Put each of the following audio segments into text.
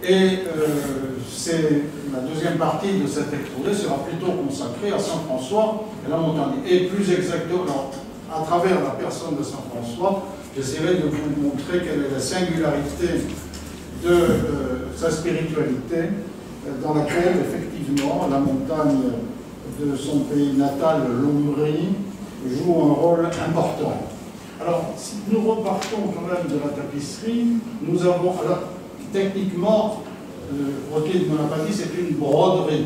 Et c'est la deuxième partie de cet exposé sera plutôt consacrée à Saint François et la montagne. Et plus exactement, alors, à travers la personne de Saint François, j'essaierai de vous montrer quelle est la singularité de sa spiritualité, dans laquelle, effectivement, la montagne de son pays natal, l'Ombrie, joue un rôle important. Alors, si nous repartons quand même de la tapisserie, nous avons, alors, techniquement, Rothschild ne me l'a pas dit, c'est une broderie.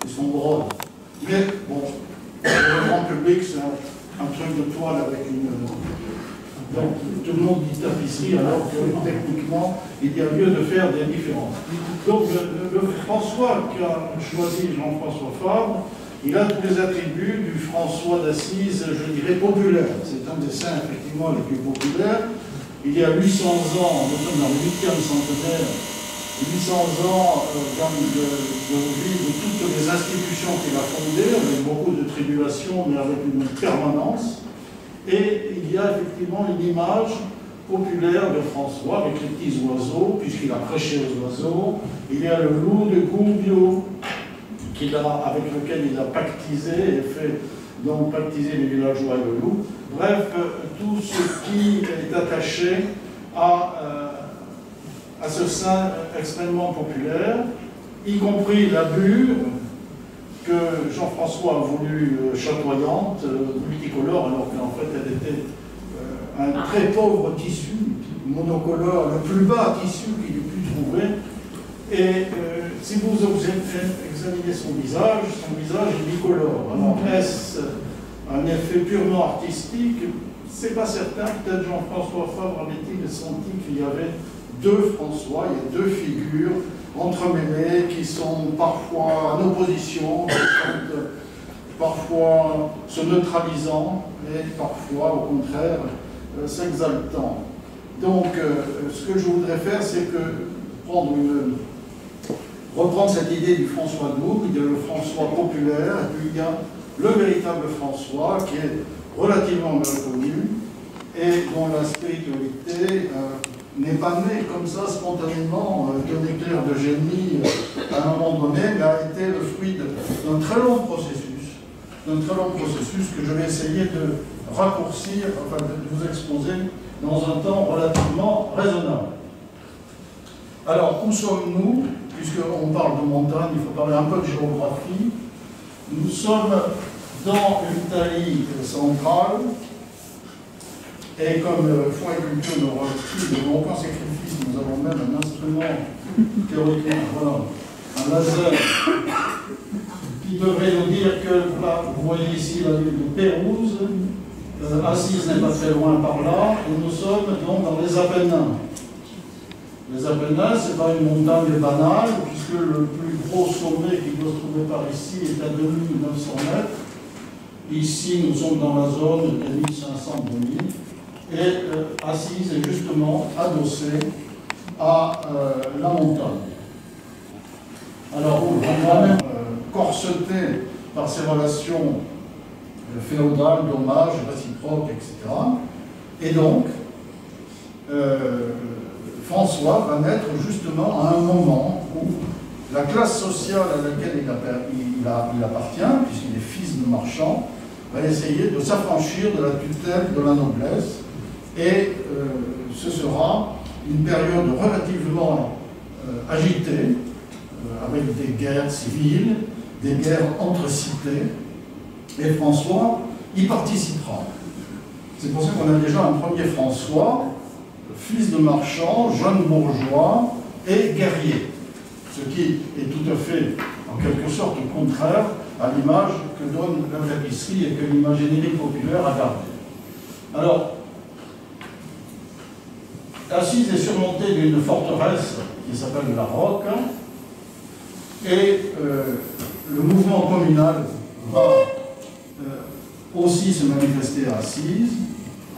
Ils sont brodes. Mais, bon, pour le grand public, c'est un truc de toile avec une... Donc, tout le monde dit tapisserie, alors que techniquement, il y a lieu de faire des différences. Donc, le François qu'a choisi Jean-François Fabre, il a tous les attributs du François d'Assise, je dirais, populaire. C'est un des saints, effectivement, les plus populaires. Il y a 800 ans, nous sommes dans le 8e centenaire, 800 ans de vie de toutes les institutions qu'il a fondées, avec beaucoup de tribulations, mais avec une permanence. Et il y a effectivement une image populaire de François avec les petits oiseaux, puisqu'il a prêché aux oiseaux. Il y a le loup de Goumbio, avec lequel il a pactisé et fait donc pactiser les villageois et le loup. Bref, tout ce qui est attaché à ce saint extrêmement populaire, y compris la bure, que Jean-François a voulu chatoyante, multicolore, alors qu'en fait elle était un très pauvre tissu, monocolore, le plus bas tissu qu'il ait pu trouver. Et si vous examinez son visage est bicolore. Alors est-ce un effet purement artistique? C'est pas certain. Peut-être Jean-François Fabre avait-il senti qu'il y avait deux François, il y a deux figures entremêlées qui sont parfois en opposition, qui sont parfois se neutralisant et parfois au contraire s'exaltant. Donc ce que je voudrais faire, c'est que reprendre cette idée du François de Lourdes. Il y a le François populaire et puis il y a le véritable François qui est relativement mal connu et dont la spiritualité n'est pas née comme ça spontanément d'un éclair de génie à un moment donné, mais a été le fruit d'un très long processus que je vais essayer de raccourcir, enfin de vous exposer dans un temps relativement raisonnable. Alors, où sommes-nous? Puisqu'on parle de montagne, il faut parler un peu de géographie. Nous sommes dans l'Italie centrale, et comme Foi et Culture n'aura aucun sacrifice, nous avons même un instrument théoriquement, voilà, un laser, qui devrait nous dire que, là, vous voyez ici la ville de Pérouse, Assise n'est pas très loin par là, et nous sommes donc dans les Apennins. Les Apennins, ce n'est pas une montagne banale, puisque le plus gros sommet qui doit se trouver par ici est à 2900 mètres. Ici, nous sommes dans la zone des 1500-2000. Et Assise est justement adossée à la montagne. Alors, on va même corseté par ces relations féodales, d'hommage, réciproques, etc. Et donc, François va naître justement à un moment où la classe sociale à laquelle il appartient, puisqu'il est fils de marchand, va essayer de s'affranchir de la tutelle de la noblesse. Et ce sera une période relativement agitée, avec des guerres civiles, des guerres entre cités. Et François y participera. C'est pour ça qu'on a déjà un premier François, fils de marchand, jeune bourgeois et guerrier. Ce qui est tout à fait, en quelque sorte, contraire à l'image que donne la tapisserie et que l'imagénierie populaire a gardée. Alors, Assise est surmontée d'une forteresse qui s'appelle la Rocque, et le mouvement communal va aussi se manifester à Assise.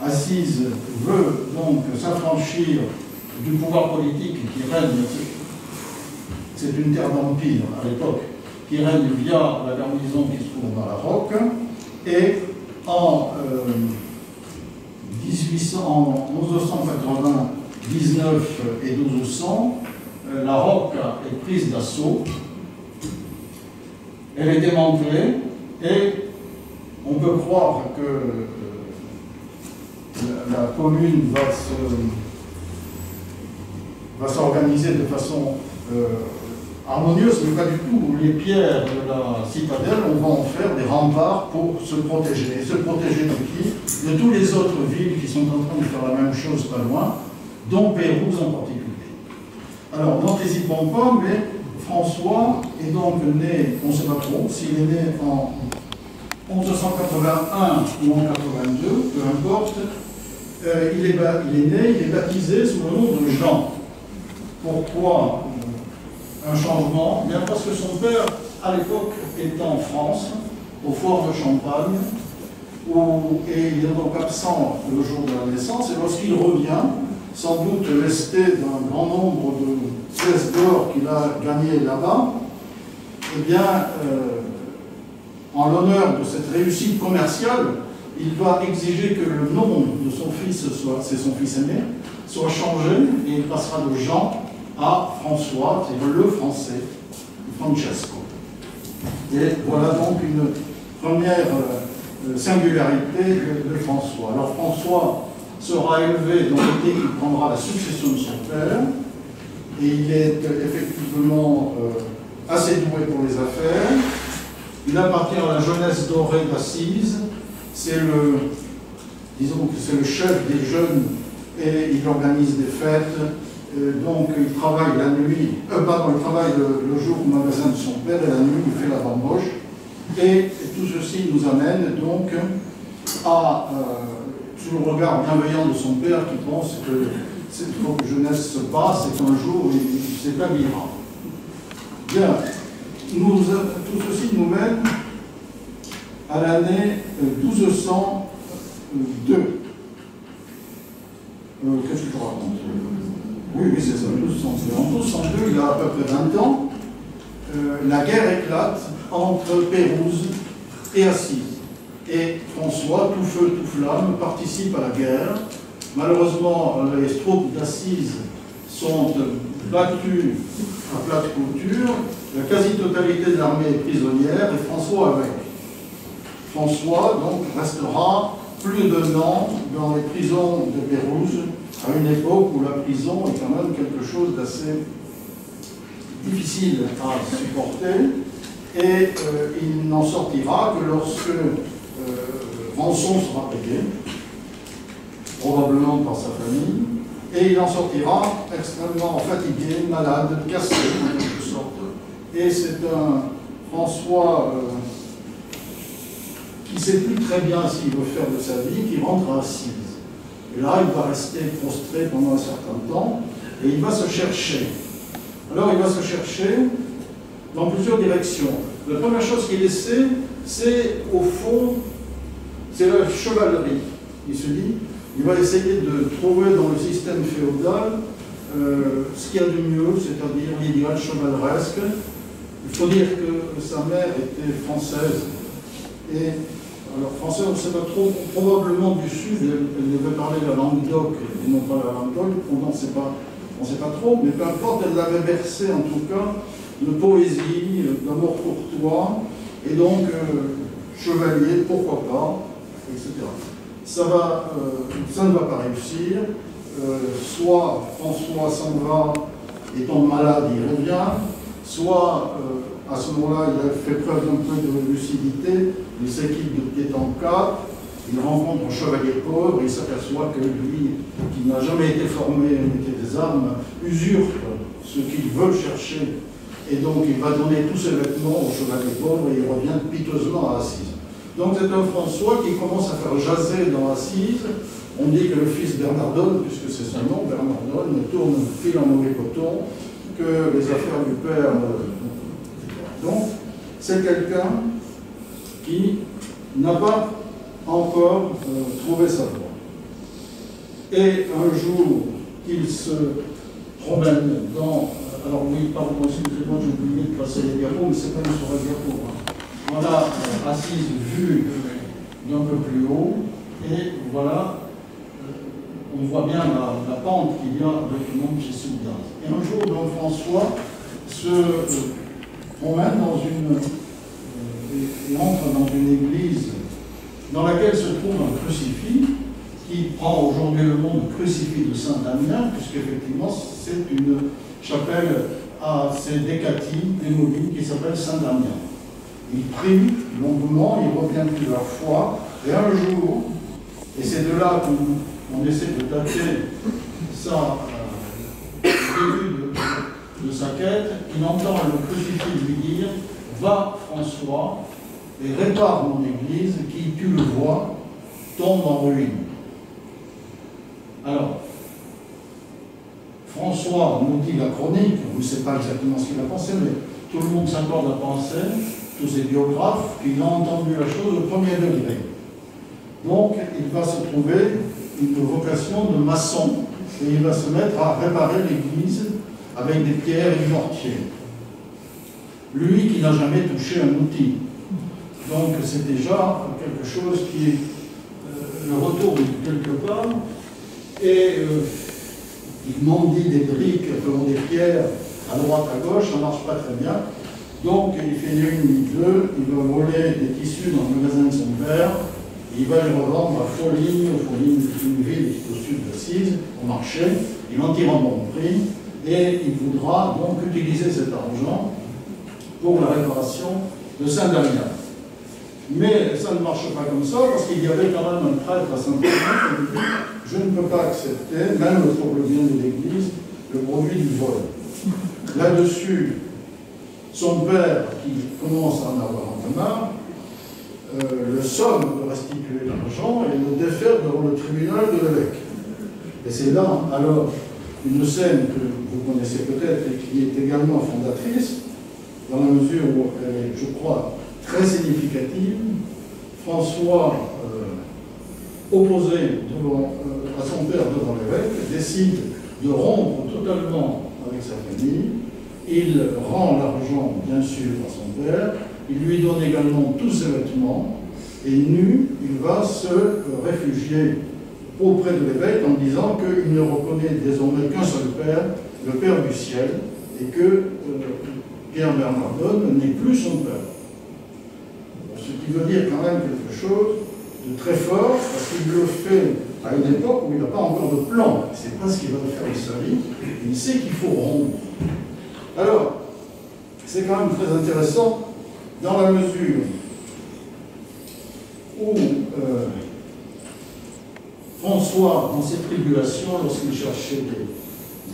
Assise veut donc s'affranchir du pouvoir politique qui règne, c'est une terre d'empire à l'époque, qui règne via la garnison qui se trouve dans la Rocque, et en 1299 et 1200, la Rocca est prise d'assaut, elle est démantelée, et on peut croire que la commune va s'organiser de façon harmonieuse, mais pas du tout. Les pierres de la citadelle, on va en faire des remparts pour se protéger. Et se protéger de qui? De toutes les autres villes qui sont en train de faire la même chose pas loin, dont Pérouse en particulier. Alors, n'anticipons pas, mais François est donc né, on ne sait pas trop, s'il est né en 1181 ou en 82, peu importe, il est né, il est baptisé sous le nom de Jean. Pourquoi un changement? Bien parce que son père, à l'époque, était en France, au fort de Champagne, et il est donc absent le jour de la naissance, et lorsqu'il revient, sans doute lesté d'un grand nombre de pièces d'or qu'il a gagnées là-bas, eh bien, en l'honneur de cette réussite commerciale, il va exiger que le nom de son fils, c'est son fils aîné, soit changé, et il passera de Jean à François, c'est-à-dire le français, Francesco. Et voilà donc une première singularité de François. Alors François sera élevé dans l'idée qu'il prendra la succession de son père, et il est effectivement assez doué pour les affaires. Il appartient à la jeunesse dorée d'Assise, c'est disons que c'est le chef des jeunes, et il organise des fêtes, donc il travaille la nuit, il travaille le jour au magasin de son père, et la nuit il fait la bamboche, et tout ceci nous amène donc à sous le regard bienveillant de son père qui pense que cette jeunesse se passe et qu'un jour il s'établira. Bien, tout ceci nous mène à l'année 1202. Qu'est-ce que je raconte? Oui, c'est ça, 1202. En 1202, il a à peu près 20 ans, la guerre éclate entre Pérouse et Assise. Et François, tout feu, tout flamme, participe à la guerre. Malheureusement, les troupes d'Assise sont battues à plate couture. La quasi-totalité de l'armée est prisonnière et François avec. François, donc, restera plus d'1 an dans les prisons de Pérouse, à une époque où la prison est quand même quelque chose d'assez difficile à supporter. Et il n'en sortira que lorsque rançon sera payé, probablement par sa famille, et il en sortira extrêmement fatigué, malade, cassé en quelque sorte. Et c'est un François qui ne sait plus très bien s'il veut faire de sa vie, qui rentre à Assise. Et là, il va rester prostré pendant un certain temps, et il va se chercher. Alors, il va se chercher dans plusieurs directions. La première chose qu'il essaie, c'est au fond, c'est la chevalerie. Il se dit, il va essayer de trouver dans le système féodal ce qu'il y a de mieux, c'est-à-dire l'idéal chevaleresque. Il faut dire que sa mère était française. Et alors français, on ne sait pas trop, probablement du sud, elle devait parler la langue d'oc et non pas la langue d'oc, on ne sait pas trop, mais peu importe, elle l'avait bercé en tout cas de poésie, d'amour courtois, et donc chevalier, pourquoi pas, etc. Ça ne va pas réussir. Soit François s'en va et tombe malade, il revient, soit à ce moment-là, il a fait preuve d'un peu de lucidité, il s'équipe de pied en cap, il rencontre un chevalier pauvre, et il s'aperçoit que lui, qui n'a jamais été formé à métier des armes, usurpe ce qu'il veut chercher, et donc il va donner tous ses vêtements au chevalier pauvre, et il revient piteusement à Assise. Donc c'est un François qui commence à faire jaser dans Assise. On dit que le fils Bernardone, puisque c'est son nom, Bernardone, tourne fil en mauvais coton, que les affaires du père... Donc, c'est quelqu'un qui n'a pas encore trouvé sa voie. Et un jour, il se promène dans... Alors oui, pardon, excusez-moi, j'ai oublié de passer les diapos, mais c'est pas sur la diapo. On a Assise vue d'un peu plus haut, et voilà, on voit bien la pente qu'il y a avec le monde chez Soubiance. Et un jour, Don François se promène dans une et entre dans une église dans laquelle se trouve un crucifix qui prend aujourd'hui le nom de crucifix de Saint-Damien, puisqu'effectivement c'est une chapelle assez décatie, démolie, qui s'appelle Saint-Damien. Il prie longuement, il revient plusieurs fois, et un jour, et c'est de là qu'on essaie de dater le début de sa quête, il entend le crucifix lui dire « Va, François, et répare mon église qui, tu le vois, tombe en ruine. » Alors, François nous dit la chronique, on ne sait pas exactement ce qu'il a pensé, mais tout le monde s'accorde à penser, tous ces biographes, qu'il a entendu la chose au premier degré. Donc, il va se trouver une vocation de maçon, et il va se mettre à réparer l'église avec des pierres et du mortier. Lui qui n'a jamais touché un outil. Donc, c'est déjà quelque chose qui est le retour de quelque part, et il mendie des briques, des pierres à droite, à gauche, ça ne marche pas très bien. Donc, il fait ni une ni deux, il va voler des tissus dans le magasin de son père, et il va les revendre à Folignes. Folignes, c'est une ville qui est au sud d'Assise, au marché. Il en tire un bon prix, et il voudra donc utiliser cet argent pour la réparation de Saint-Damien. Mais ça ne marche pas comme ça, parce qu'il y avait quand même un prêtre à Saint-Damien qui dit « Je ne peux pas accepter, même pour le bien de l'Église, le produit du vol. » Là-dessus, son père, qui commence à en avoir un peu marre, le somme de restituer l'argent et le défaire devant le tribunal de l'évêque. Et c'est là, alors, une scène que vous connaissez peut-être et qui est également fondatrice, dans la mesure où elle est, je crois, très significative. François, opposé à son père devant l'évêque, décide de rompre totalement avec sa famille. Il rend l'argent, bien sûr, à son père. Il lui donne également tous ses vêtements. Et nu, il va se réfugier auprès de l'évêque en disant qu'il ne reconnaît désormais qu'un seul père, le Père du ciel, et que Pierre Bernardone n'est plus son père. Ce qui veut dire quand même quelque chose de très fort, parce qu'il le fait à une époque où il n'a pas encore de plan. Il ne sait pas ce qu'il va faire de sa vie, il sait qu'il faut rompre. Alors, c'est quand même très intéressant, dans la mesure où François, dans ses tribulations, lorsqu'il cherchait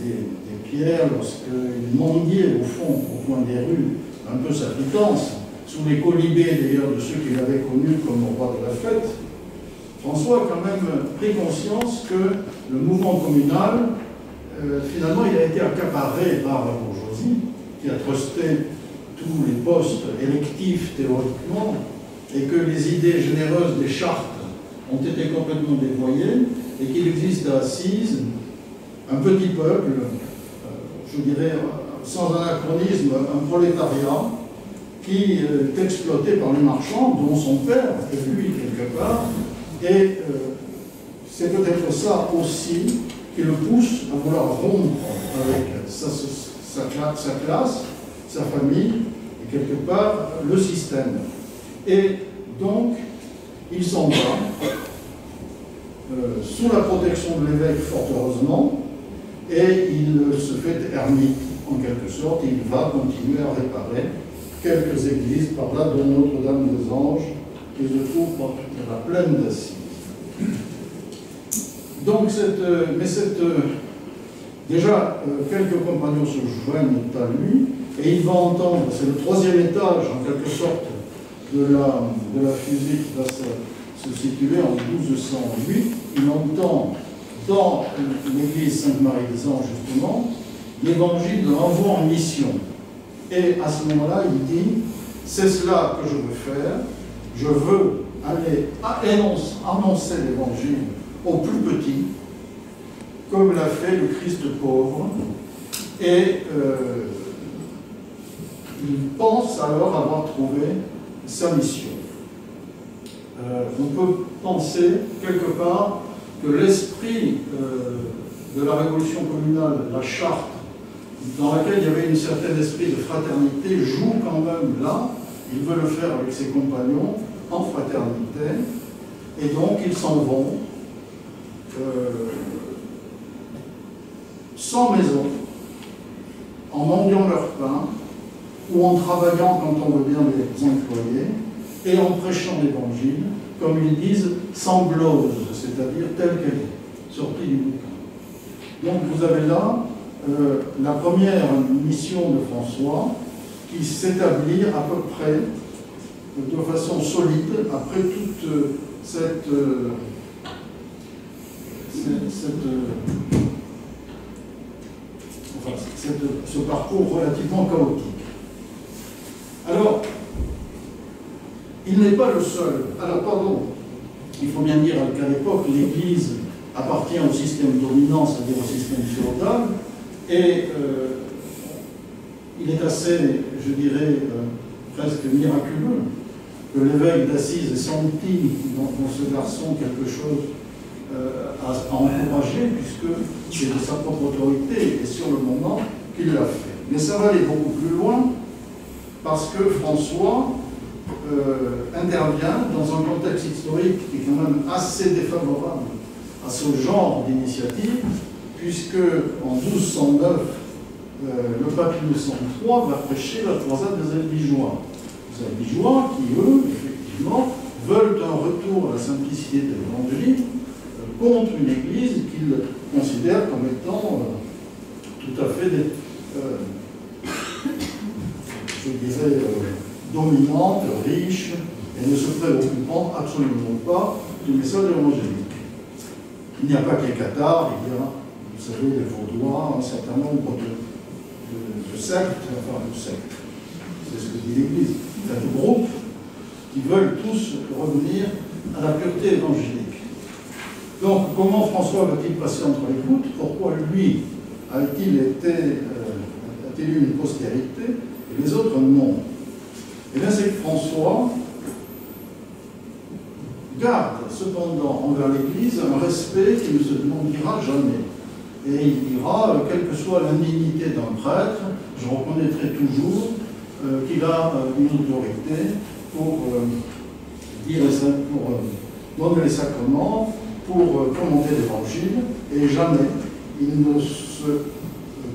des pierres, lorsqu'il mendiait au fond, au coin des rues, un peu sa pitance, sous les colibés d'ailleurs de ceux qu'il avait connus comme au roi de la fête, François a quand même pris conscience que le mouvement communal, finalement, il a été accaparé par la bourgeoisie, qui a trusté tous les postes électifs théoriquement, et que les idées généreuses des chartes ont été complètement dévoyées, et qu'il existe à Assise un petit peuple, je dirais, sans anachronisme, un prolétariat, qui est exploité par les marchands, dont son père est lui quelque part, et c'est peut-être ça aussi qui le pousse à vouloir rompre avec sa classe, sa famille, et quelque part le système. Et donc, il s'en va, sous la protection de l'évêque, fort heureusement, et il se fait ermite, en quelque sorte, et il va continuer à réparer quelques églises par là, dont Notre-Dame des Anges, qui se trouve dans la plaine d'Assise. Donc, déjà, quelques compagnons se joignent à lui, et il va entendre, c'est le troisième étage, en quelque sorte, de la fusée qui va se situer en 1208. Il entend dans l'église Sainte-Marie des Anges, justement, l'évangile de l'envoi en mission. Et à ce moment-là, il dit, c'est cela que je veux faire, je veux aller annoncer l'évangile aux plus petits, comme l'a fait le Christ pauvre, et il pense alors avoir trouvé sa mission. On peut penser quelque part que l'esprit de la révolution communale, la charte, dans laquelle il y avait un certain esprit de fraternité, joue quand même là. Il veut le faire avec ses compagnons en fraternité, et donc ils s'en vont sans maison, en mendiant leur pain, ou en travaillant quand on veut bien les employer, et en prêchant l'Évangile, comme ils disent, sans glose, c'est-à-dire telle qu'elle est, sortie du bouquin. Donc vous avez là la première mission de François, qui s'établit à peu près de façon solide après toute ce parcours relativement chaotique. Alors, il n'est pas le seul. Alors, pardon, il faut bien dire qu'à l'époque, l'Église appartient au système dominant, c'est-à-dire au système féodal, et il est assez, je dirais, presque miraculeux que l'évêque d'Assise ait senti dans ce garçon quelque chose à encourager, puisque c'est de sa propre autorité et sur le moment qu'il l'a fait. Mais ça va aller beaucoup plus loin, parce que François intervient dans un contexte historique qui est quand même assez défavorable à ce genre d'initiative, puisque en 1209, le pape Innocent III va prêcher la croisade des Albigeois. Les Albigeois qui, eux, effectivement, veulent un retour à la simplicité de l'Évangile contre une Église qu'ils considèrent comme étant tout à fait, je dirais, dominante, riche, et ne se préoccupant absolument pas du message évangélique. Il n'y a pas que les Cathares, il y a, vous savez, les Vaudois, un certain nombre de sectes, c'est ce que dit l'Église, de groupes qui veulent tous revenir à la pureté évangélique. Donc, comment François va-t-il passer entre les gouttes? Pourquoi lui a-t-il eu une postérité et les autres non? Eh bien, c'est que François garde cependant envers l'Église un respect qui ne se demandera jamais. Et il dira, quelle que soit l'indignité d'un prêtre, je reconnaîtrai toujours qu'il a une autorité pour donner les sacrements, pour commenter l'Évangile, et jamais il ne se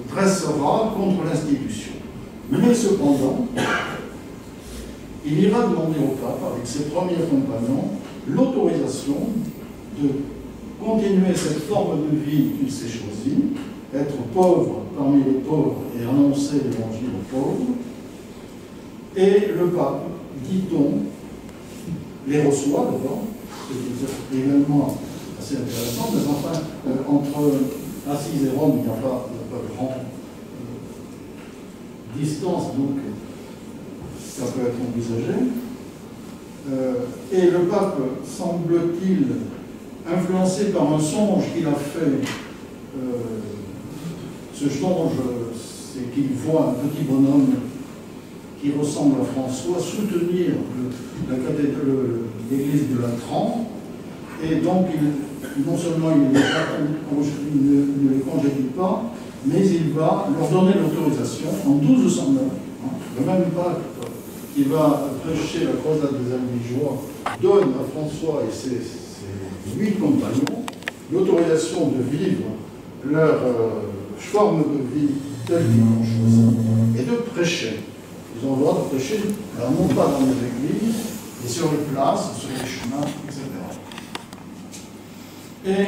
dressera contre l'institution. Mais cependant, il ira demander au pape, avec ses premiers compagnons, l'autorisation de continuer cette forme de vie qu'il s'est choisie, être pauvre parmi les pauvres et annoncer l'Évangile aux pauvres. Et le pape, dit-on, les reçoit d'abord, c'est également assez intéressant, mais enfin, entre Assise et Rome, il n'y a pas de grande distance, donc ça peut être envisagé. Et le pape, semble-t-il, influencé par un songe qu'il a fait, ce songe, c'est qu'il voit un petit bonhomme qui ressemble à François soutenir l'église de Latran, et donc non seulement il ne les congédie pas, mais il va leur donner l'autorisation en 1209, le même pape qui va prêcher la croisade des Albigeois donne à François et ses 8 compagnons l'autorisation de vivre leur forme de vie telle qu'ils l'ont choisie et de prêcher. Ils ont le droit de prêcher, alors non pas dans les églises, mais sur les places, sur les chemins, etc. Et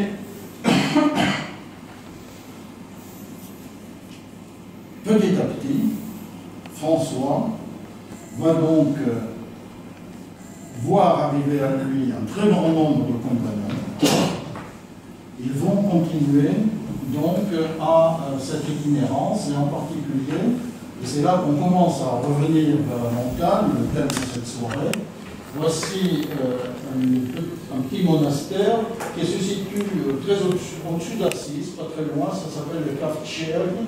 petit à petit, François va donc voir arriver à lui un très grand nombre de compagnons. Ils vont continuer donc à cette itinérance, et en particulier, et c'est là qu'on commence à revenir vers la montagne, le thème de cette soirée. Voici un petit monastère qui se situe très au-dessus d'Assise, pas très loin, ça s'appelle le Cartieri.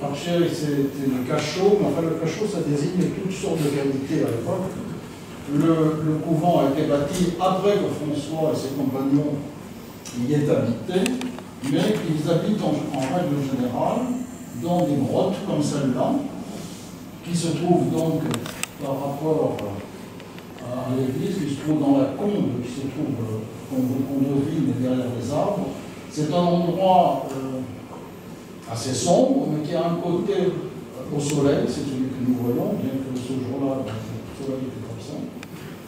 Cartieri, c'était le cachot, mais enfin le cachot, ça désigne toutes sortes de qualités à l'époque. Le couvent a été bâti après que François et ses compagnons y aient habité, mais ils habitent en règle générale dans des grottes comme celle-là, qui se trouvent donc par rapport à l'église, qui se trouve dans la combe, qui se trouve on devine derrière les arbres. C'est un endroit assez sombre, mais qui a un côté au soleil, c'est celui que nous voyons, bien que ce jour-là, le soleil était absent.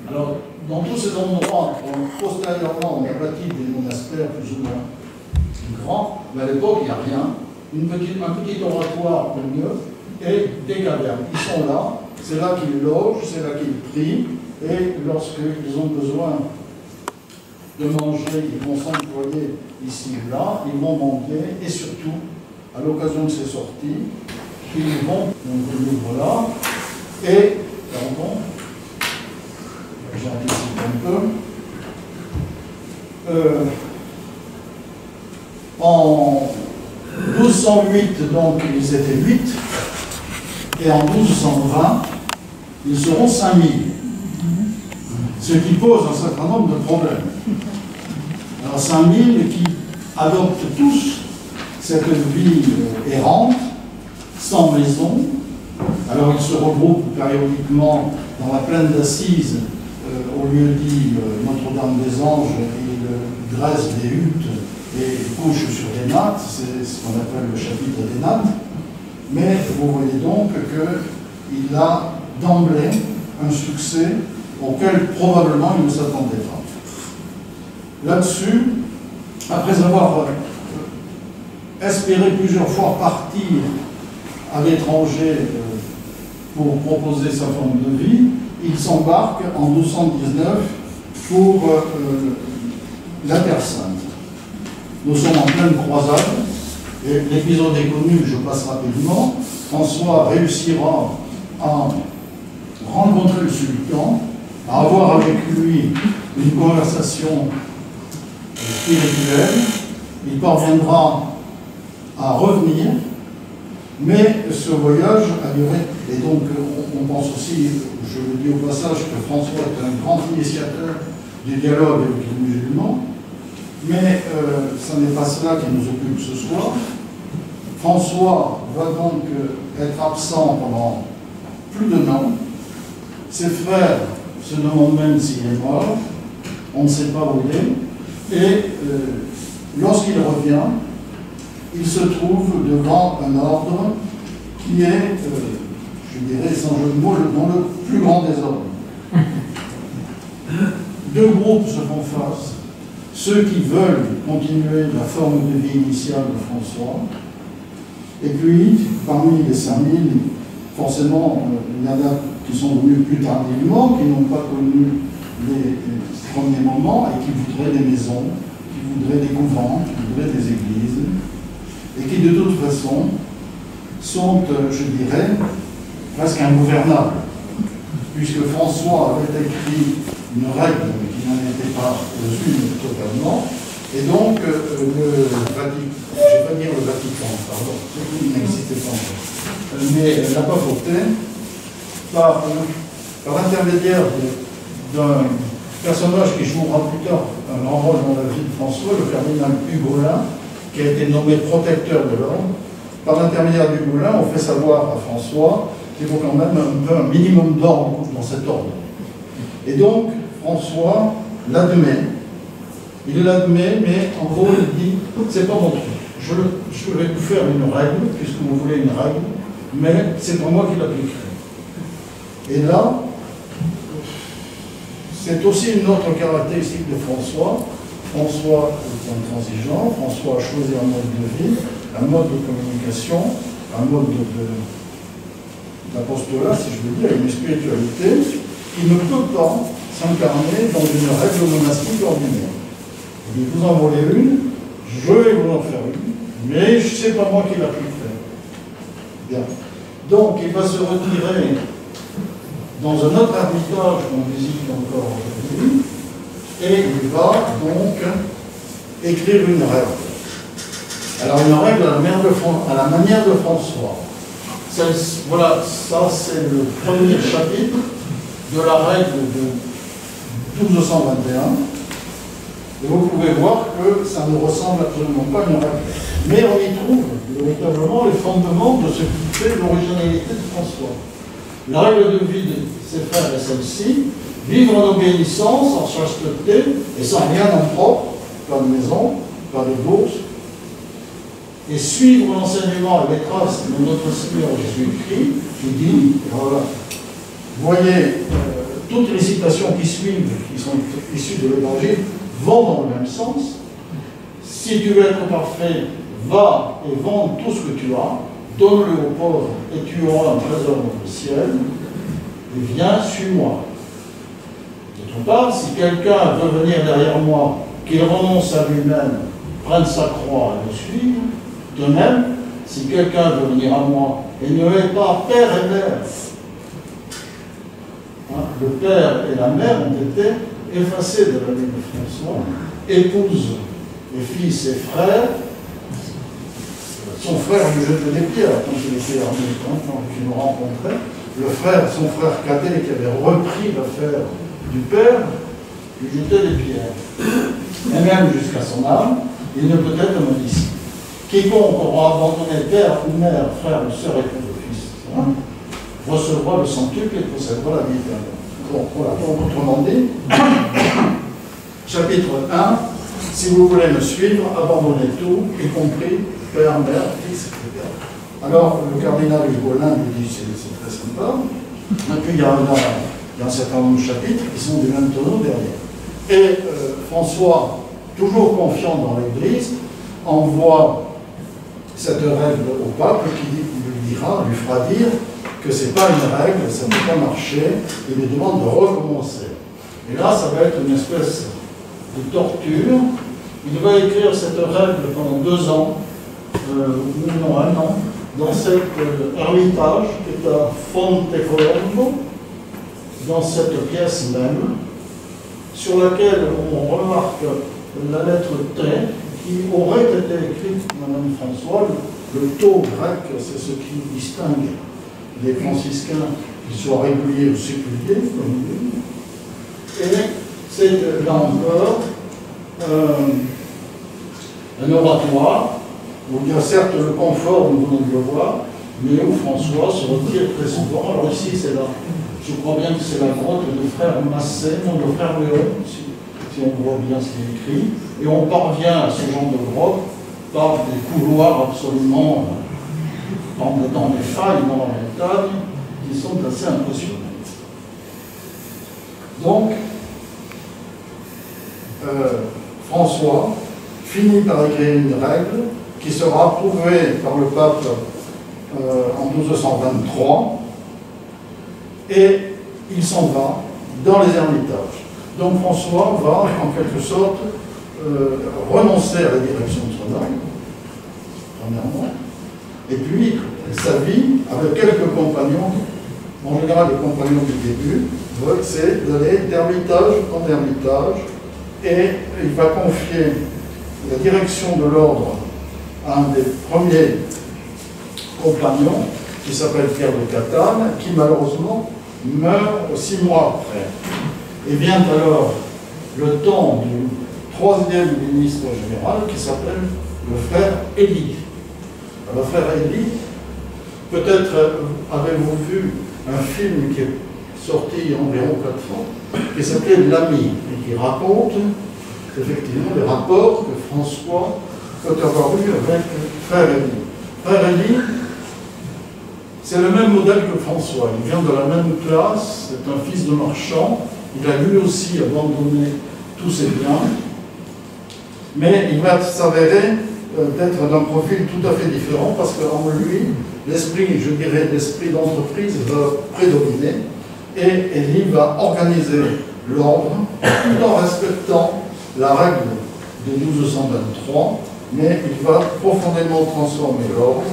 Alors, dans tous ces endroits, postérieurement, on a bâti des monastères plus ou moins grands, mais à l'époque, il n'y a rien. Un petit oratoire au mieux, et des cavernes. Ils sont là, c'est là qu'ils logent, c'est là qu'ils prient, et lorsqu'ils ont besoin de manger, ils vont s'employer ici ou là, ils vont manger, et surtout, à l'occasion de ces sorties, ils vont, donc je l'ouvre là, et, pardon, j'anticipe un peu, en 1208, donc, ils étaient 8, et en 1220, ils seront 5000. Ce qui pose un certain nombre de problèmes. Alors 5000 qui adoptent tous cette vie errante, sans maison. Alors ils se regroupent périodiquement dans la plaine d'Assise, au lieu dit Notre-Dame des Anges, ils dressent des huttes et couchent sur des nattes, c'est ce qu'on appelle le chapitre des nattes. Mais vous voyez donc qu'il a d'emblée un succès auquel probablement il ne s'attendait pas. Là-dessus, après avoir espéré plusieurs fois partir à l'étranger pour proposer sa forme de vie, il s'embarque en 1219 pour la Terre Sainte. Nous sommes en pleine croisade, et l'épisode est connu, je passe rapidement. François réussira à rencontrer le sultan, à avoir avec lui une conversation spirituelle. Il parviendra à revenir, mais ce voyage a duré. Et donc, on pense aussi, je le dis au passage, que François est un grand initiateur du dialogue avec les musulmans, mais ce n'est pas cela qui nous occupe ce soir. François va donc être absent pendant plus d'un an. Ses frères se demandent même s'il est mort, on ne sait pas où il est, et lorsqu'il revient, il se trouve devant un ordre qui est, je dirais sans jeu de mots, dans le plus grand désordre. Deux groupes se font face, ceux qui veulent continuer la forme de vie initiale de François, et puis, parmi les 5000, forcément, il y en a qui sont venus plus tardivement, qui n'ont pas connu les premiers moments, et qui voudraient des maisons, qui voudraient des couvents, qui voudraient des églises, et qui, de toute façon, sont, je dirais, presque ingouvernables, puisque François avait écrit une règle qui n'en était pas une totalement, et donc le Vatican, je ne vais pas dire le Vatican, pardon, il n'existait pas encore, mais n'a pas fauté par l'intermédiaire d'un personnage qui jouera plus tard un grand rôle dans la vie de François, le cardinal Hugolin, qui a été nommé protecteur de l'ordre. Par l'intermédiaire d'Hugolin, on fait savoir à François qu'il faut quand même un minimum d'ordre dans cet ordre. Et donc, François l'admet. Il l'admet, mais en gros, il dit c'est pas mon truc. Je vais vous faire une règle, puisque vous voulez une règle, mais c'est pas moi qui l'appliquerai. Et là, c'est aussi une autre caractéristique de François. François est intransigeant, François a choisi un mode de vie, un mode de communication, un mode d'apostolat, si je veux dire, une spiritualité qui ne peut pas s'incarner dans une règle monastique ordinaire. Je vais vous en voler une, je vais vous en faire une, mais je ne sais pas moi qui l'appliquerai. Bien. Donc, il va se retirer dans un autre ermitage qu'on visite encore aujourd'hui, et il va donc écrire une règle. Alors, une règle à la manière de François. Voilà, ça c'est le premier chapitre de la règle de 1221. Et vous pouvez voir que ça ne ressemble absolument pas à une règle. Mais on y trouve véritablement les fondements de ce qui fait l'originalité de François. La règle de vie de ses frères est celle-ci: vivre en obéissance, en chasteté, et sans rien en propre, pas de maison, pas de bourse, et suivre l'enseignement et les traces de notre Seigneur Jésus-Christ, qui dit, voilà, voyez, toutes les citations qui suivent, qui sont issues de l'Évangile, vont dans le même sens. Si tu veux être parfait, va et vends tout ce que tu as, donne-le aux pauvres, et tu auras un trésor dans le ciel, et viens, suis-moi. D'autre part, si quelqu'un veut venir derrière moi, qu'il renonce à lui-même, prenne sa croix et le suive. De même, si quelqu'un veut venir à moi et ne est pas père et mère, hein, le père et la mère ont été effacés de la vie de François, épouse et fils et frères. Son frère lui jetait des pierres quand il était armé, quand il nous rencontrait. Son frère cadet, qui avait repris l'affaire du père, lui jetait des pierres. Et même jusqu'à son âme, il ne peut être maudit. Quiconque aura abandonné père ou mère, frère ou sœur, épouse ou fils, hein, recevra le centuple et possédera la vie éternelle. Bon, voilà. Donc, autrement dit, chapitre 1, si vous voulez me suivre, abandonnez tout, y compris père, mère, fils, etc. Alors, le cardinal Hugolin lui dit c'est très sympa. Et puis, il y a un certain nombre de chapitres qui sont du même tonneau derrière. Et François, toujours confiant dans l'Église, envoie cette règle au pape qui lui fera dire que ce n'est pas une règle, ça ne peut pas marcher, il lui demande de recommencer. Et là, ça va être une espèce de torture. Il va écrire cette règle pendant 2 ans, ou non, 1 an, dans cet ermitage qui est à Fontecolombo, dans cette pièce même, sur laquelle on remarque la lettre T, qui aurait été écrite, Madame François. Le tau grec, c'est ce qui distingue les franciscains qui soient réguliers ou séculiers, comme nous. Et c'est là encore un oratoire où il y a certes le confort, nous venons de le voir, mais où François se retire très souvent. Alors ici, c'est là, je crois bien que c'est la grotte de frère Massé, non, de frère Léon, si on voit bien ce qui est écrit, et on parvient à ce genre de grotte par des couloirs absolument dans des failles dans la montagne qui sont assez impressionnantes. Donc, François finit par écrire une règle qui sera approuvée par le pape en 1223, et il s'en va dans les ermitages. Donc François va, en quelque sorte, renoncer à la direction de son âme, premièrement, et puis sa vie, avec quelques compagnons, en général les compagnons du début, c'est d'aller d'ermitage en ermitage, et il va confier la direction de l'ordre à un des premiers compagnons, qui s'appelle Pierre de Catane, qui malheureusement meurt 6 mois après. Et vient alors le temps du 3e ministre général qui s'appelle le frère Élie. Alors, le frère Élie, peut-être avez-vous vu un film qui est sorti il y a environ 4 ans, qui s'appelait L'Ami, et qui raconte effectivement les rapports que François peut avoir eu avec frère Élie. Frère Élie, c'est le même modèle que François, il vient de la même classe, c'est un fils de marchand. Il a lui aussi abandonné tous ses biens, mais il va s'avérer d'être d'un profil tout à fait différent, parce qu'en lui, l'esprit, je dirais, l'esprit d'entreprise va prédominer, et Élie va organiser l'ordre tout en respectant la règle de 1223, mais il va profondément transformer l'ordre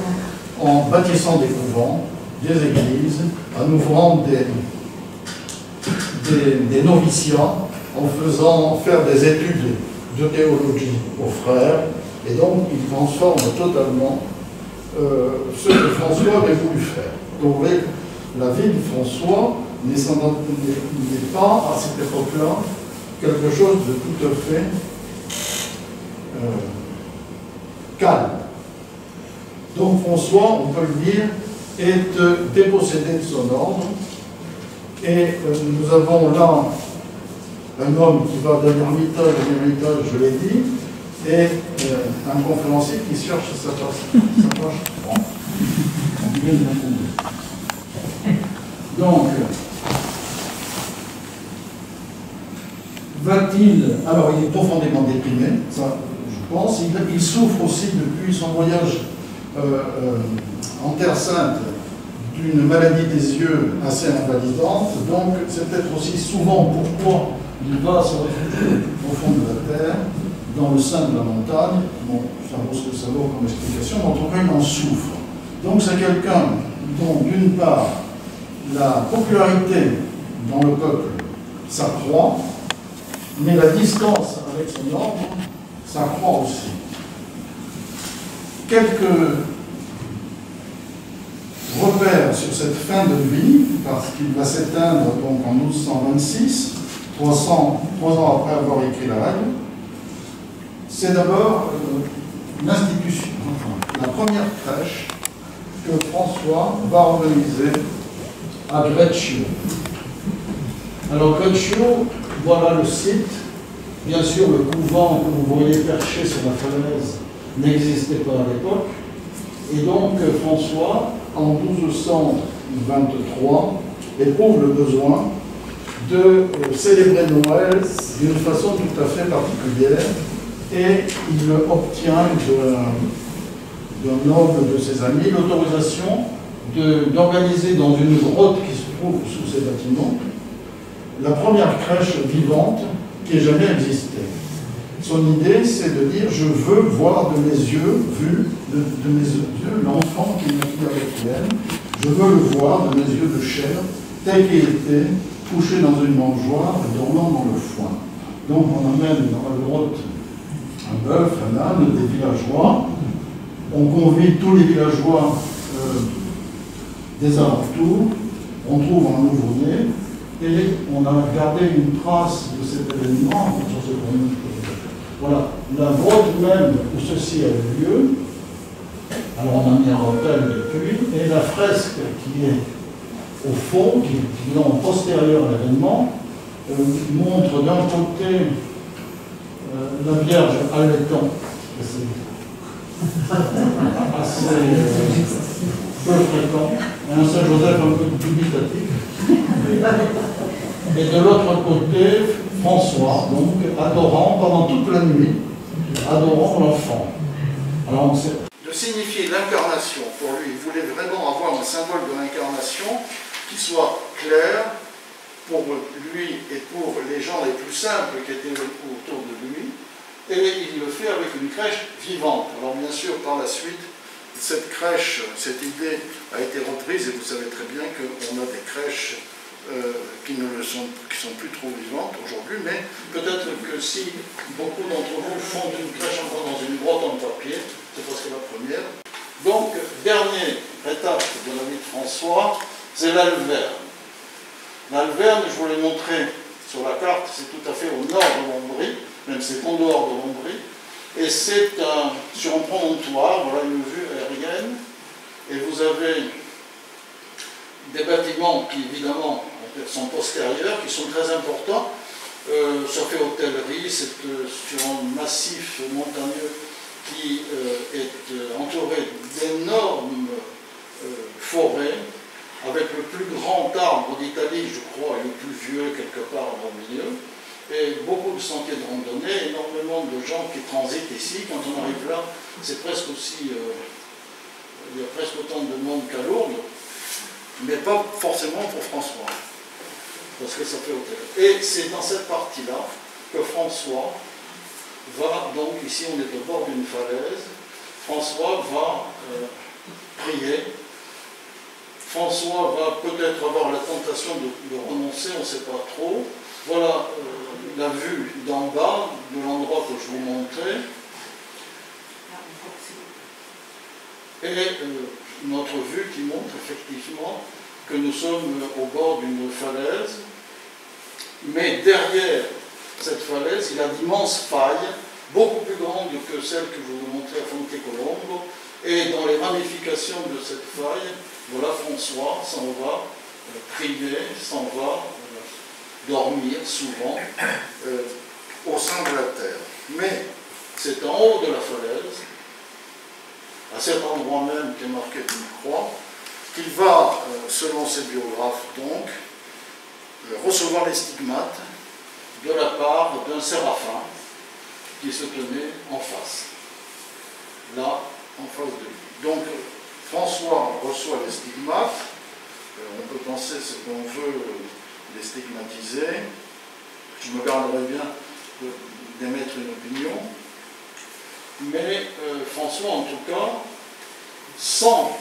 en bâtissant des couvents, des églises, en ouvrant des noviciats, en faisant faire des études de théologie aux frères, et donc il transforme totalement ce que François avait voulu faire. Donc vous voyez, la vie de François n'est pas, à cette époque-là, quelque chose de tout à fait calme. Donc François, on peut le dire, est dépossédé de son ordre. Et nous avons là un homme qui va d'un ermitage à ermitage, je l'ai dit, et un conférencier qui cherche sa page. Bon. Donc, va-t-il... Alors, il est profondément déprimé, ça, je pense. Il souffre aussi depuis son voyage en Terre Sainte d'une maladie des yeux assez invalidante. Donc, c'est peut-être aussi souvent pourquoi il va se réfugier au fond de la terre, dans le sein de la montagne. Bon, ça vaut ce que ça vaut comme explication, mais en tout cas, il en souffre. Donc, c'est quelqu'un dont, d'une part, la popularité dans le peuple s'accroît, mais la distance avec son ordre s'accroît aussi. Quelques repères sur cette fin de vie, parce qu'il va s'éteindre donc en 1226, 3 ans après avoir écrit la règle. C'est d'abord l'institution, enfin, la première crèche que François va organiser à Greccio. Alors Greccio, voilà le site. Bien sûr, le couvent que vous voyez perché sur la falaise n'existait pas à l'époque. Et donc François, en 1223, éprouve le besoin de célébrer Noël d'une façon tout à fait particulière. Et il obtient d'un noble de ses amis l'autorisation d'organiser dans une grotte qui se trouve sous ces bâtiments la première crèche vivante qui ait jamais existé. Son idée, c'est de dire: je veux voir de mes yeux, l'enfant qui naquit avec elle, je veux le voir de mes yeux de chair, tel qu'il était, couché dans une mangeoire et dormant dans le foin. Donc on amène dans la grotte un bœuf, un âne, des villageois. On convie tous les villageois des alentours. On trouve un nouveau-né et on a gardé une trace de cet événement. Voilà, la grotte même où ceci a eu lieu. Alors on a mis un rappel depuis, et la fresque qui est au fond, qui est en postérieur à l'événement, montre d'un côté la Vierge allaitant, assez peu fréquent, et un Saint-Joseph un peu dubitatif. Et de l'autre côté, François, donc, adorant pendant toute la nuit, adorant l'enfant. Alors, de signifier l'incarnation, pour lui, il voulait vraiment avoir un symbole de l'incarnation qui soit clair pour lui et pour les gens les plus simples qui étaient autour de lui, et il le fait avec une crèche vivante. Alors bien sûr, par la suite, cette crèche, cette idée a été reprise, et vous savez très bien qu'on a des crèches qui sont plus trop vivantes aujourd'hui, mais peut-être que si beaucoup d'entre vous font une crèche encore dans une grotte en papier, c'est parce que la première. Donc, dernière étape de la vie de François, c'est l'Alverne. L'Alverne, je vous l'ai montré sur la carte, c'est tout à fait au nord de Lombrie, même c'est en dehors de Lombrie, et c'est sur un promontoire, voilà une vue aérienne, et vous avez des bâtiments qui évidemment sont postérieurs, qui sont très importants. Ça fait hôtellerie, c'est sur un massif montagneux qui est entouré d'énormes forêts, avec le plus grand arbre d'Italie, je crois, et le plus vieux quelque part au milieu, et beaucoup de sentiers de randonnée, énormément de gens qui transitent ici. Quand on arrive là, c'est presque aussi, il y a presque autant de monde qu'à Lourdes, mais pas forcément pour François, parce que ça fait hôtel. Et c'est dans cette partie-là que François va, donc ici on est au bord d'une falaise, François va prier. François va peut-être avoir la tentation de renoncer, on ne sait pas trop. Voilà la vue d'en bas, de l'endroit que je vous montrais. Et notre vue qui montre effectivement que nous sommes au bord d'une falaise, mais derrière cette falaise, il y a d'immenses failles beaucoup plus grande que celle que je vous montrais à Fontecolombo, et dans les ramifications de cette faille, voilà, François s'en va prier, s'en va dormir souvent au sein de la terre. Mais c'est en haut de la falaise, à cet endroit même qui est marqué d'une croix, qu'il va, selon ses biographes donc, recevoir les stigmates de la part d'un séraphin qui se tenait en face, là, en face de lui. Donc, François reçoit les stigmates, on peut penser ce qu'on veut les stigmatiser, je me garderai bien d'émettre une opinion, mais François, en tout cas, sent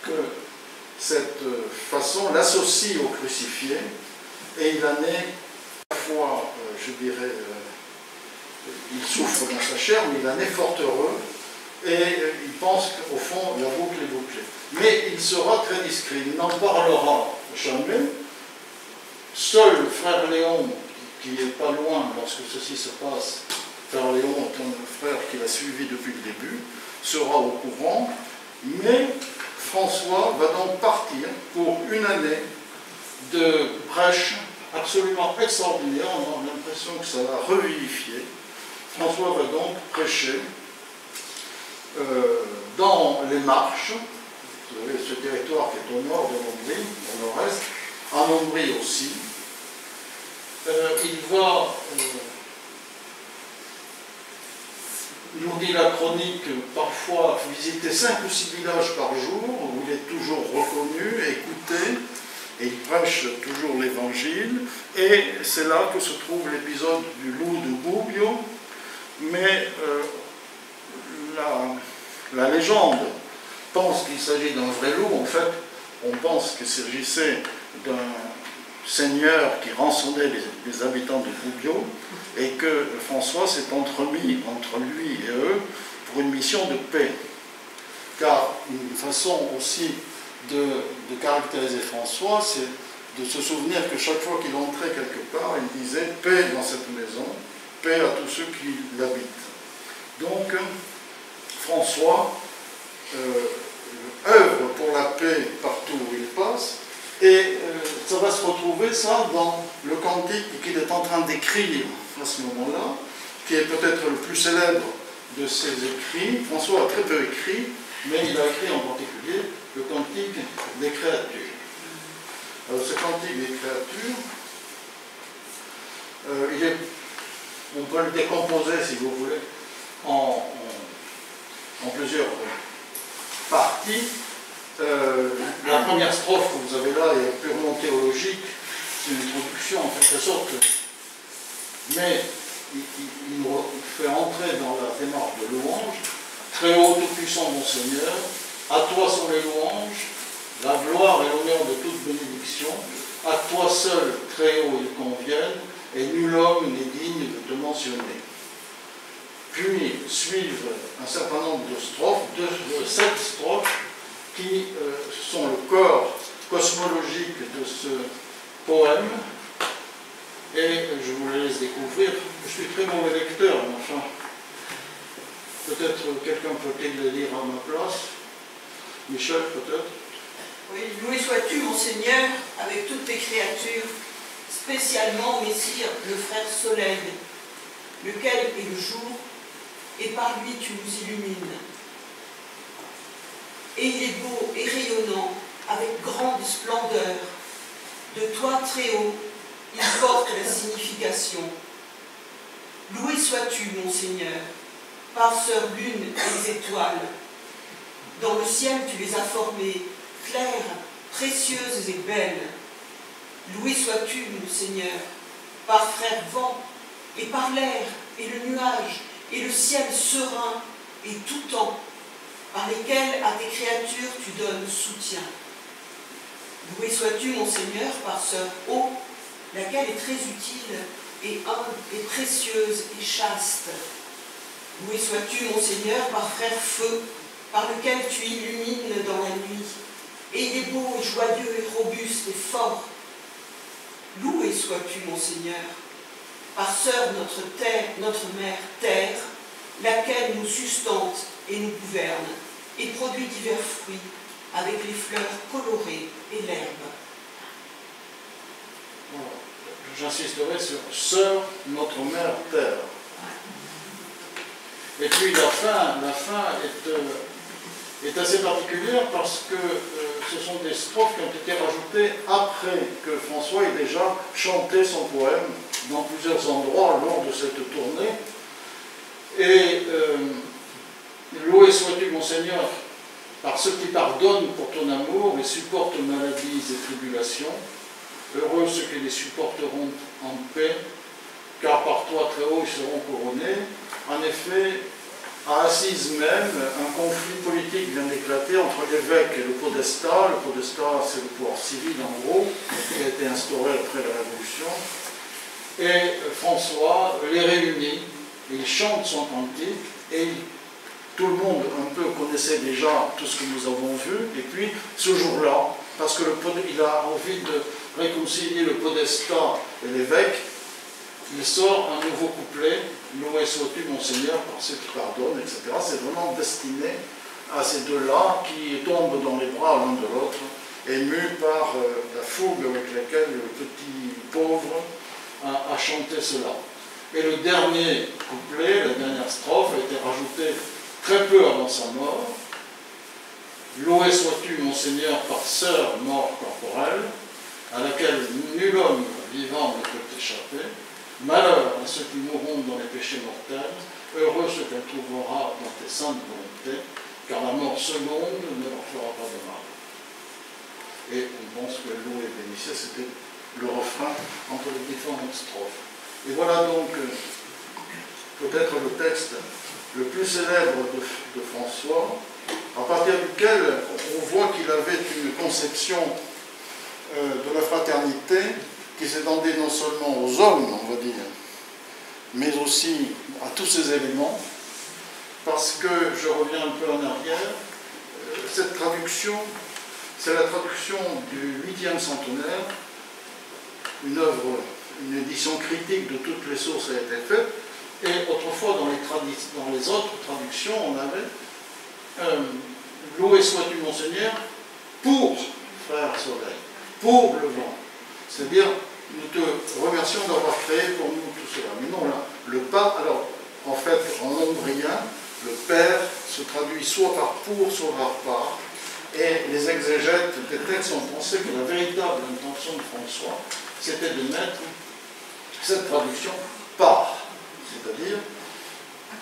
que cette façon l'associe au crucifié, et il en est à la fois, je dirais, il souffre dans sa chair, mais il en est fort heureux, et il pense qu'au fond, la boucle est bouclée. Mais il sera très discret, il n'en parlera jamais. Seul frère Léon, qui n'est pas loin lorsque ceci se passe, frère Léon est un frère qu'il a suivi depuis le début, sera au courant, mais François va donc partir pour une année de prêche absolument extraordinaire. On a l'impression que ça l'a revivifié. François va donc prêcher dans les Marches, vous savez, ce territoire qui est au nord de l'Ombrie, au nord-est, en Ombrie aussi. Il va, nous dit la chronique, parfois visiter 5 ou 6 villages par jour, où il est toujours reconnu, écouté, et il prêche toujours l'évangile, et c'est là que se trouve l'épisode du loup de Gubbio, mais la légende pense qu'il s'agit d'un vrai loup. En fait, on pense qu'il s'agissait d'un seigneur qui rançonnait les habitants de Gubbio, et que François s'est entremis entre lui et eux pour une mission de paix. Car une façon aussi de caractériser François, c'est de se souvenir que chaque fois qu'il entrait quelque part, il disait « paix dans cette maison, paix à tous ceux qui l'habitent ». Donc, François œuvre pour la paix partout où il passe, et ça va se retrouver, ça, dans le cantique qu'il est en train d'écrire à ce moment-là, qui est peut-être le plus célèbre de ses écrits. François a très peu écrit, mais il a écrit en particulier le cantique des créatures. Alors, ce cantique des créatures, on peut le décomposer, si vous voulez, en plusieurs parties. La première strophe que vous avez là est purement théologique, c'est une introduction en quelque sorte, mais il nous fait entrer dans la démarche de louange. Très haut, tout-puissant, mon Seigneur, à toi sont les louanges, la gloire et l'honneur de toute bénédiction, à toi seul, très haut, ils conviennent, et nul homme n'est digne de te mentionner. Puis suivent un certain nombre de strophes, de 7 strophes, qui sont le corps cosmologique de ce poème, et je vous les laisse découvrir. Je suis très mauvais lecteur, mais enfin, peut-être quelqu'un peut-il les lire à ma place. Michel, peut-être? Oui, loué sois-tu, mon Seigneur, avec toutes tes créatures, spécialement, Messire, le frère Soleil, lequel est le jour, et par lui tu nous illumines. Et il est beau et rayonnant, avec grande splendeur. De toi très haut, il porte la signification. Loué sois-tu, mon Seigneur, passeur lune et des étoiles. Dans le ciel, tu les as formées, claires, précieuses et belles. Loué sois-tu, mon Seigneur, par frère vent, et par l'air, et le nuage, et le ciel serein, et tout temps, par lesquels à tes créatures tu donnes soutien. Loué sois-tu, mon Seigneur, par sœur eau, laquelle est très utile, et humble, et précieuse, et chaste. Loué sois-tu, mon Seigneur, par frère feu, par lequel tu illumines dans la nuit. Et il est beau, et joyeux, et robuste, et fort. Loué sois-tu, mon Seigneur, par sœur notre terre, notre mère, terre, laquelle nous sustente et nous gouverne, et produit divers fruits avec les fleurs colorées et l'herbe. Voilà. J'insisterai sur Sœur, notre mère terre. Et puis la fin est assez particulière parce que ce sont des strophes qui ont été rajoutées après que François ait déjà chanté son poème dans plusieurs endroits lors de cette tournée. Et loué sois-tu, mon Seigneur, par ceux qui pardonnent pour ton amour et supportent maladies et tribulations. Heureux ceux qui les supporteront en paix, car par toi très haut ils seront couronnés. En effet, à Assise même, un conflit politique vient d'éclater entre l'évêque et le podestat. Le podestat, c'est le pouvoir civil en gros, qui a été instauré après la Révolution. Et François les réunit, il chante son cantique, et tout le monde un peu connaissait déjà tout ce que nous avons vu. Et puis, ce jour-là, parce qu'il a envie de réconcilier le podestat et l'évêque, il sort un nouveau couplet, loué sois-tu mon Seigneur par ceux qui pardonnent, etc. C'est vraiment destiné à ces deux-là qui tombent dans les bras l'un de l'autre, émus par la fougue avec laquelle le petit pauvre a chanté cela. Et le dernier couplet, la dernière strophe, a été rajoutée très peu avant sa mort. Loué sois-tu mon Seigneur par sœur mort corporelle, à laquelle nul homme vivant ne peut échapper. Malheur à ceux qui mourront dans les péchés mortels, heureux ceux qu'elle trouvera dans tes saintes volontés, car la mort seconde ne leur fera pas de mal. Et on pense que loué et bénissez, c'était le refrain entre les différentes strophes. Et voilà donc peut-être le texte le plus célèbre de François, à partir duquel on voit qu'il avait une conception de la fraternité qui s'étendait non seulement aux hommes, on va dire, mais aussi à tous ces éléments, parce que, je reviens un peu en arrière, cette traduction, c'est la traduction du 8e centenaire, une œuvre, une édition critique de toutes les sources a été faite, et autrefois dans les autres traductions, on avait loué sois-tu mon Seigneur pour frère soleil, pour le vent. C'est-à-dire, nous te remercions d'avoir créé pour nous tout cela. Mais non, là, le pas, alors, en fait, en ombrien, le Père se traduit soit par pour, soit par. Et les exégètes des textes ont pensé que la véritable intention de François, c'était de mettre cette traduction par. C'est-à-dire,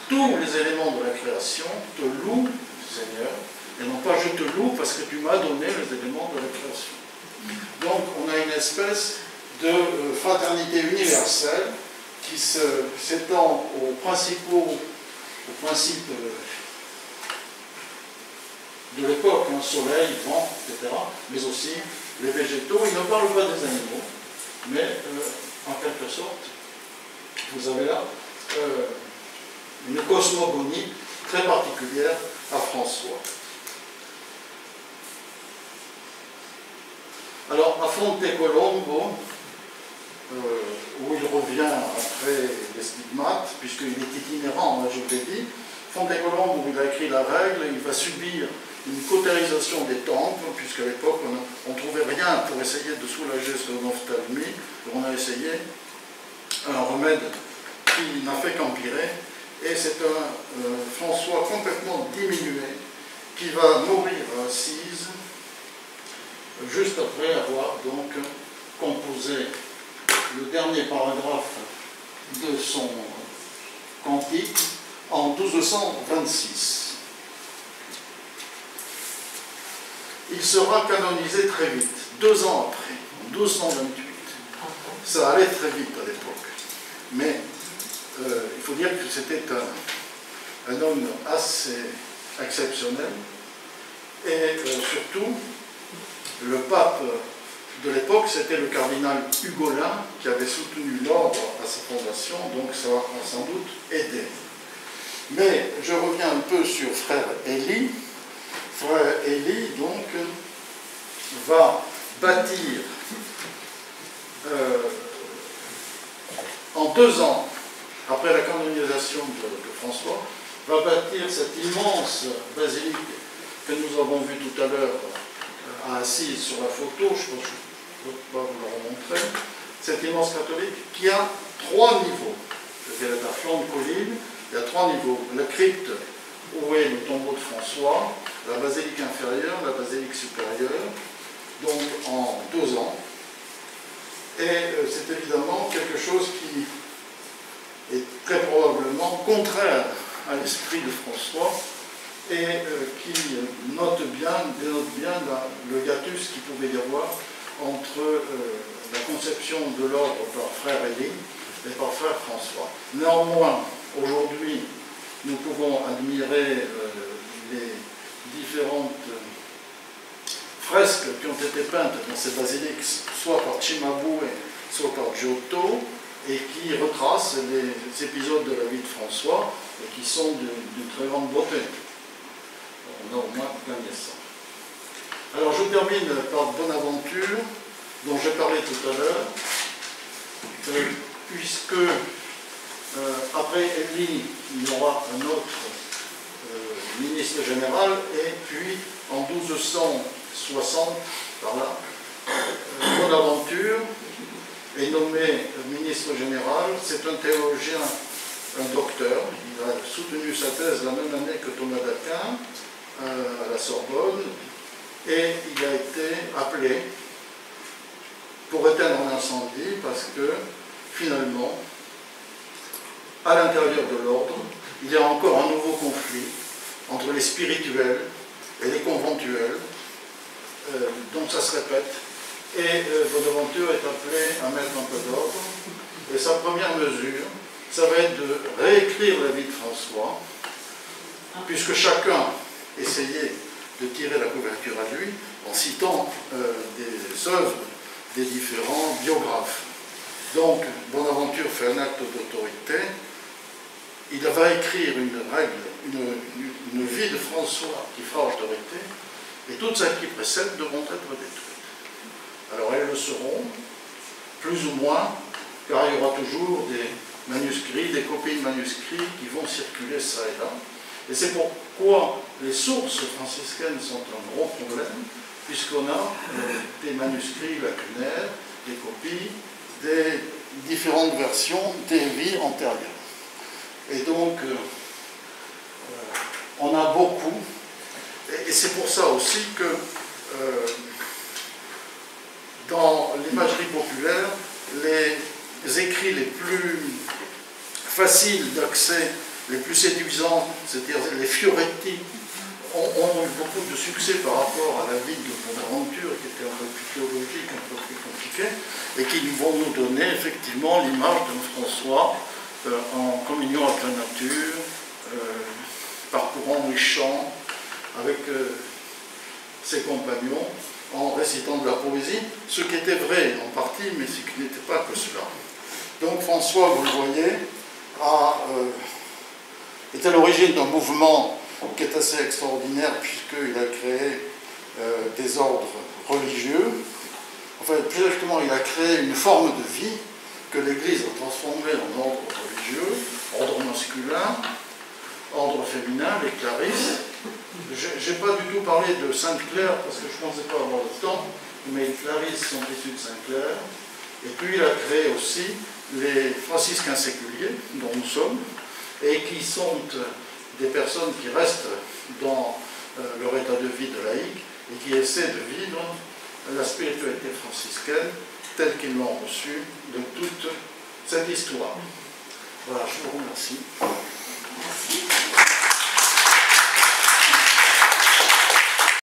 tous les éléments de la création te louent, Seigneur, et non pas je te loue parce que tu m'as donné les éléments de la création. Donc, on a une espèce de fraternité universelle qui s'étend aux principes de l'époque, soleil, vent, etc., mais aussi les végétaux. Il ne parle pas des animaux, mais en quelque sorte, vous avez là une cosmogonie très particulière à François. Alors, à Fonte Colombo, où il revient après les stigmates, puisqu'il est itinérant, je vous l'ai dit, Fonte Colombo, où il a écrit la règle, il va subir une cautérisation des tempes, puisqu'à l'époque, on ne trouvait rien pour essayer de soulager son ophtalmie. On a essayé un remède qui n'a fait qu'empirer, et c'est un François complètement diminué qui va mourir à Assise, juste après avoir donc composé le dernier paragraphe de son cantique en 1226. Il sera canonisé très vite, 2 ans après, en 1228. Ça allait très vite à l'époque. Mais il faut dire que c'était un homme assez exceptionnel. Et surtout, le pape de l'époque, c'était le cardinal Hugolin qui avait soutenu l'ordre à sa fondation, donc ça a sans doute aidé. Mais je reviens un peu sur frère Élie. Frère Élie, donc, va bâtir en 2 ans après la canonisation de François, va bâtir cette immense basilique que nous avons vue tout à l'heure à Assise sur la photo, je ne peux pas vous la remontrer, cette immense catholique qui a 3 niveaux. Elle est à flanc de colline, il y a 3 niveaux. La crypte, où est le tombeau de François, la basilique inférieure, la basilique supérieure, donc en 2 ans. Et c'est évidemment quelque chose qui est très probablement contraire à l'esprit de François et qui dénote bien le hiatus qu'il pouvait y avoir entre la conception de l'ordre par frère Élie et par frère François. Néanmoins, aujourd'hui, nous pouvons admirer les différentes fresques qui ont été peintes dans ces basiliques, soit par Cimabue, soit par Giotto, et qui retracent les épisodes de la vie de François, et qui sont d'une très grande beauté. On a au moins gagné ça. Alors je termine par Bonaventure, dont j'ai parlé tout à l'heure, puisque après Élie, il y aura un autre ministre général, et puis en 1260, par là, Bonaventure est nommé ministre général. C'est un théologien, un docteur. Il a soutenu sa thèse la même année que Thomas d'Aquin à la Sorbonne, et il a été appelé pour éteindre un incendie parce que finalement, à l'intérieur de l'ordre, il y a encore un nouveau conflit entre les spirituels et les conventuels, donc ça se répète, et Bonaventure est appelé à mettre un peu d'ordre, et sa première mesure, ça va être de réécrire la vie de François, puisque chacun essayait de tirer la couverture à lui en citant des œuvres des différents biographes. Donc Bonaventure fait un acte d'autorité. Il va écrire une règle, une vie de François qui fera autorité, et toutes celles qui précèdent devront être détruites. Alors elles le seront, plus ou moins, car il y aura toujours des manuscrits, des copies de manuscrits qui vont circuler ça et là. Et c'est pourquoi les sources franciscaines sont un gros problème, puisqu'on a des manuscrits lacunaires, des copies, des différentes versions des vies antérieures. Et donc, on a beaucoup, et c'est pour ça aussi que dans l'imagerie populaire, les écrits les plus faciles d'accès, les plus séduisants, c'est-à-dire les Fioretti, ont eu beaucoup de succès par rapport à la vie de Bonaventure, qui était un peu plus théologique, un peu plus compliqué, et qui vont nous donner effectivement l'image de François en communion avec la nature, parcourant les champs avec ses compagnons, en récitant de la poésie, ce qui était vrai en partie, mais ce qui n'était pas que cela. Donc François, vous le voyez, est à l'origine d'un mouvement qui est assez extraordinaire, puisqu'il a créé des ordres religieux. Enfin, plus exactement, il a créé une forme de vie que l'Église a transformée en ordre religieux, ordre masculin, ordre féminin, les clarisses. Je n'ai pas du tout parlé de Sainte-Claire, parce que je ne pensais pas avoir le temps, mais les clarisses sont issues de Sainte-Claire. Et puis il a créé aussi les franciscains séculiers, dont nous sommes, et qui sont des personnes qui restent dans leur état de vie de laïque et qui essaient de vivre la spiritualité franciscaine telle qu'ils l'ont reçue de toute cette histoire. Voilà, je vous remercie.